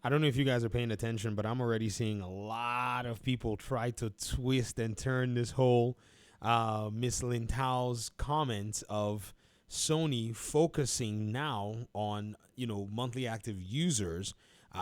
I don't know if you guys are paying attention, but I'm already seeing a lot of people try to twist and turn this whole Miss Lin Tao's comments of Sony focusing now on, monthly active users,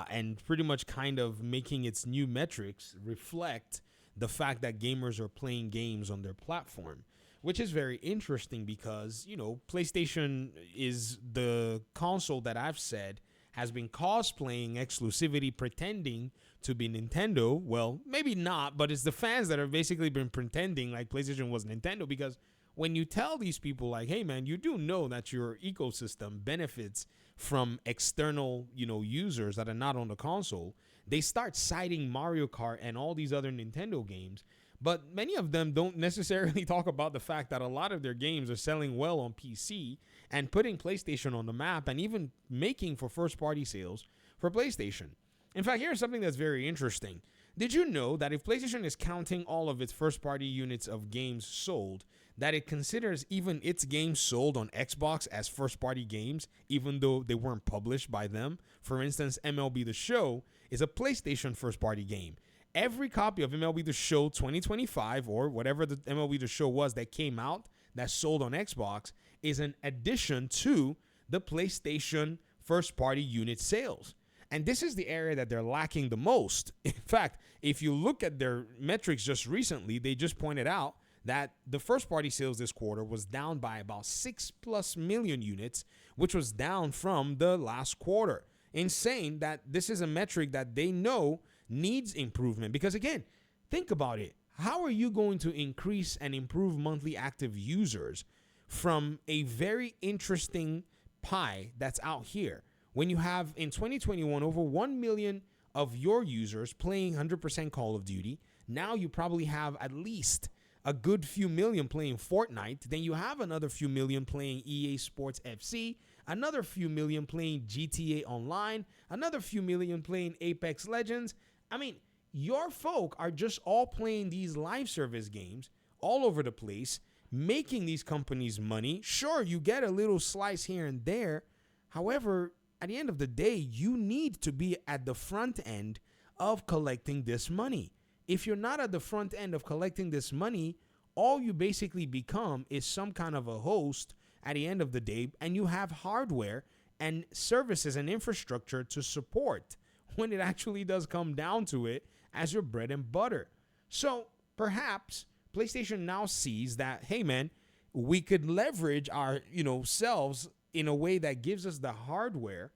and pretty much kind of making its new metrics reflect the fact that gamers are playing games on their platform, which is very interesting because, PlayStation is the console that I've said has been cosplaying exclusivity, pretending to be Nintendo. Well, maybe not, but it's the fans that have basically been pretending like PlayStation was Nintendo, because when you tell these people like, hey man, you do know that your ecosystem benefits from external, users that are not on the console, they start citing Mario Kart and all these other Nintendo games. But many of them don't necessarily talk about the fact that a lot of their games are selling well on PC and putting PlayStation on the map and even making for first-party sales for PlayStation. In fact, here's something that's very interesting. Did you know that if PlayStation is counting all of its first-party units of games sold, that it considers even its games sold on Xbox as first-party games, even though they weren't published by them? For instance, MLB The Show is a PlayStation first-party game. Every copy of MLB The Show 2025, or whatever the MLB The Show was that came out that sold on Xbox, is an addition to the PlayStation first-party unit sales. And this is the area that they're lacking the most. In fact, if you look at their metrics just recently, they just pointed out that the first-party sales this quarter was down by about 6+ million units, which was down from the last quarter. Insane that this is a metric that they know needs improvement. Because again, think about it. How are you going to increase and improve monthly active users from a very interesting pie that's out here when you have in 2021 over 1 million of your users playing 100% Call of Duty? Now you probably have at least a good few million playing Fortnite. Then you have another few million playing EA Sports FC, another few million playing GTA Online, another few million playing Apex Legends. I mean, your folk are just all playing these live service games all over the place, making these companies money. Sure, you get a little slice here and there. However, at the end of the day, you need to be at the front end of collecting this money. If you're not at the front end of collecting this money, all you basically become is some kind of a host at the end of the day, and you have hardware and services and infrastructure to support when it actually does come down to it as your bread and butter. So perhaps PlayStation now sees that, hey man, we could leverage our, selves in a way that gives us the hardware,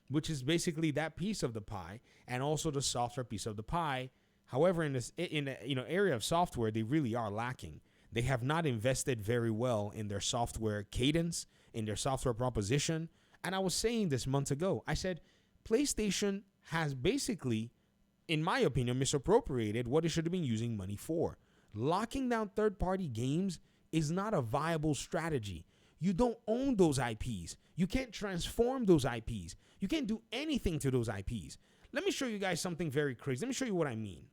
which is basically that piece of the pie, and also the software piece of the pie. However, in the area of software, they really are lacking. They have not invested very well in their software cadence, in their software proposition. And I was saying this months ago. I said, PlayStation has basically, in my opinion, misappropriated what it should have been using money for. Locking down third-party games is not a viable strategy. You don't own those IPs. You can't transform those IPs. You can't do anything to those IPs. Let me show you guys something very crazy. Let me show you what I mean.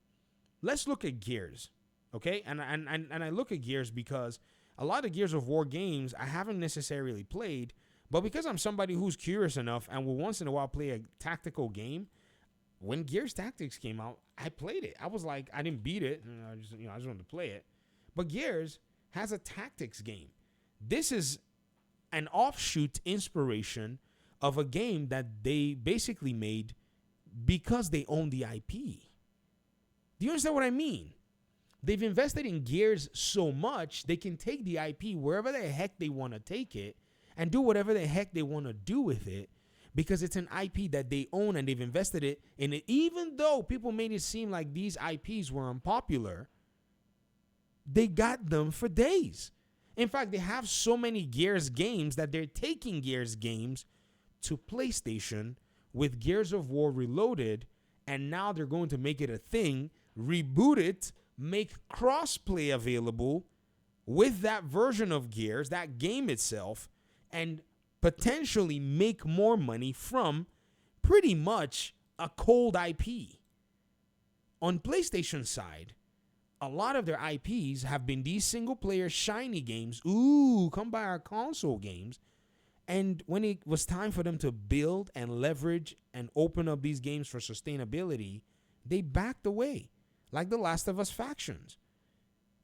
Let's look at Gears, okay? And I look at Gears because a lot of Gears of War games I haven't necessarily played, but because I'm somebody who's curious enough and will once in a while play a tactical game, when Gears Tactics came out, I played it. I was like, I didn't beat it. I just wanted to play it. But Gears has a tactics game. This is an offshoot inspiration of a game that they basically made because they own the IP. Do you understand what I mean? They've invested in Gears so much, they can take the IP wherever the heck they want to take it and do whatever the heck they want to do with it because it's an IP that they own and they've invested it in it. Even though people made it seem like these IPs were unpopular, they got them for days. In fact, they have so many Gears games that they're taking Gears games to PlayStation with Gears of War Reloaded, and now they're going to make it a thing, reboot it, make crossplay available with that version of Gears, that game itself, and potentially make more money from pretty much a cold IP. On PlayStation side, a lot of their IPs have been these single-player shiny games. Ooh, come buy our console games. And when it was time for them to build and leverage and open up these games for sustainability, they backed away, like the Last of Us factions.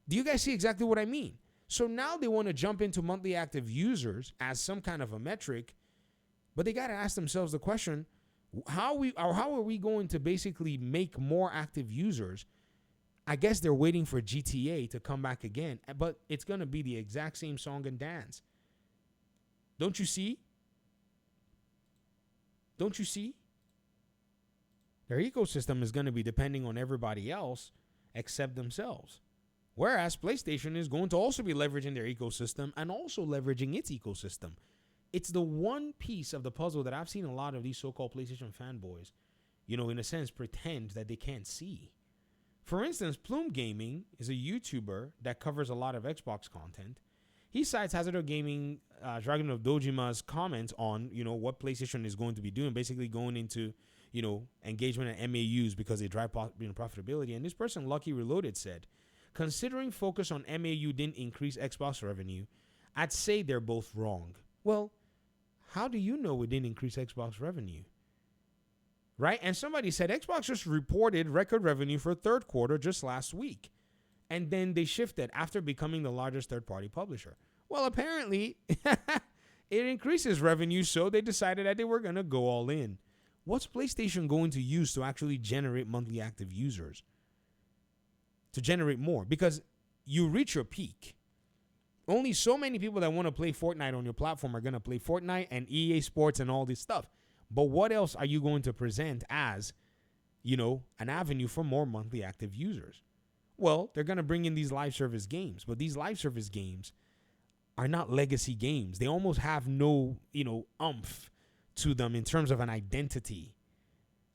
Do you guys see exactly what I mean? So now they want to jump into monthly active users as some kind of a metric, but they got to ask themselves the question, how are we going to basically make more active users? I guess they're waiting for GTA to come back again, but it's going to be the exact same song and dance. Don't you see? Don't you see? Their ecosystem is going to be depending on everybody else except themselves. Whereas PlayStation is going to also be leveraging their ecosystem and also leveraging its ecosystem. It's the one piece of the puzzle that I've seen a lot of these so-called PlayStation fanboys, in a sense, pretend that they can't see. For instance, Plume Gaming is a YouTuber that covers a lot of Xbox content. He cites Hazard Gaming, Dragon of Dojima's comments on, what PlayStation is going to be doing, basically going into, engagement and MAUs because they drive profitability. And this person, Lucky Reloaded, said, considering focus on MAU didn't increase Xbox revenue, I'd say they're both wrong. Well, how do you know it didn't increase Xbox revenue? Right? And somebody said Xbox just reported record revenue for third quarter just last week. And then they shifted after becoming the largest third-party publisher. Well, apparently, it increases revenue, so they decided that they were going to go all in. What's PlayStation going to use to actually generate monthly active users? To generate more? Because you reach your peak. Only so many people that want to play Fortnite on your platform are going to play Fortnite and EA Sports and all this stuff. But what else are you going to present as, an avenue for more monthly active users? Well, they're going to bring in these live service games, but these live service games are not legacy games. They almost have no, umph to them in terms of an identity.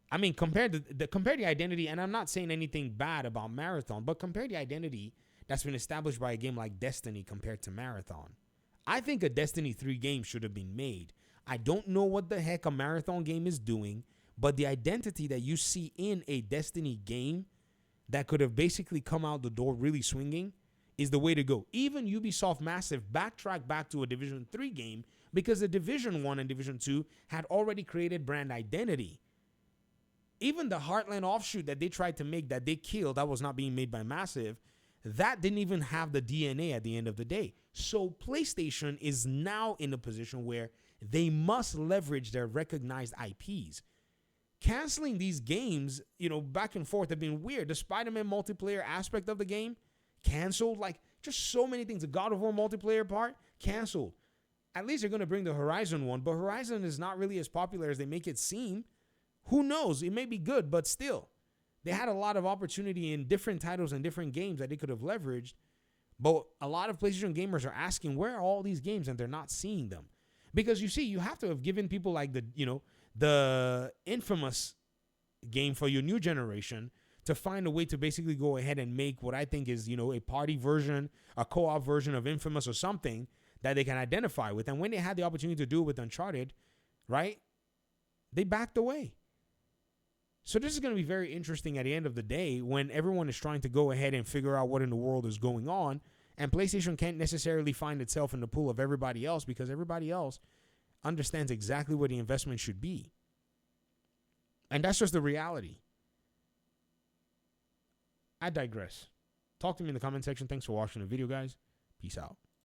I mean, compare the identity, and I'm not saying anything bad about Marathon, but compare the identity that's been established by a game like Destiny compared to Marathon. I think a Destiny 3 game should have been made. I don't know what the heck a Marathon game is doing, but the identity that you see in a Destiny game that could have basically come out the door really swinging is the way to go. Even Ubisoft Massive backtracked back to a Division 3 game because the Division 1 and Division 2 had already created brand identity. Even the Heartland offshoot that they tried to make that they killed, that was not being made by Massive, that didn't even have the DNA at the end of the day. So PlayStation is now in a position where they must leverage their recognized IPs. Canceling these games, back and forth have been weird. The Spider-Man multiplayer aspect of the game, canceled. Like, just so many things. The God of War multiplayer part, canceled. At least they're going to bring the Horizon one, but Horizon is not really as popular as they make it seem. Who knows? It may be good, but still. They had a lot of opportunity in different titles and different games that they could have leveraged. But a lot of PlayStation gamers are asking, where are all these games? And they're not seeing them. Because you see, you have to have given people like the infamous game for your new generation to find a way to basically go ahead and make what I think is, a party version, a co-op version of Infamous or something that they can identify with. And when they had the opportunity to do it with Uncharted, right, they backed away. So this is going to be very interesting at the end of the day when everyone is trying to go ahead and figure out what in the world is going on. And PlayStation can't necessarily find itself in the pool of everybody else because everybody else understands exactly where the investment should be. And that's just the reality. I digress. Talk to me in the comment section. Thanks for watching the video, guys. Peace out.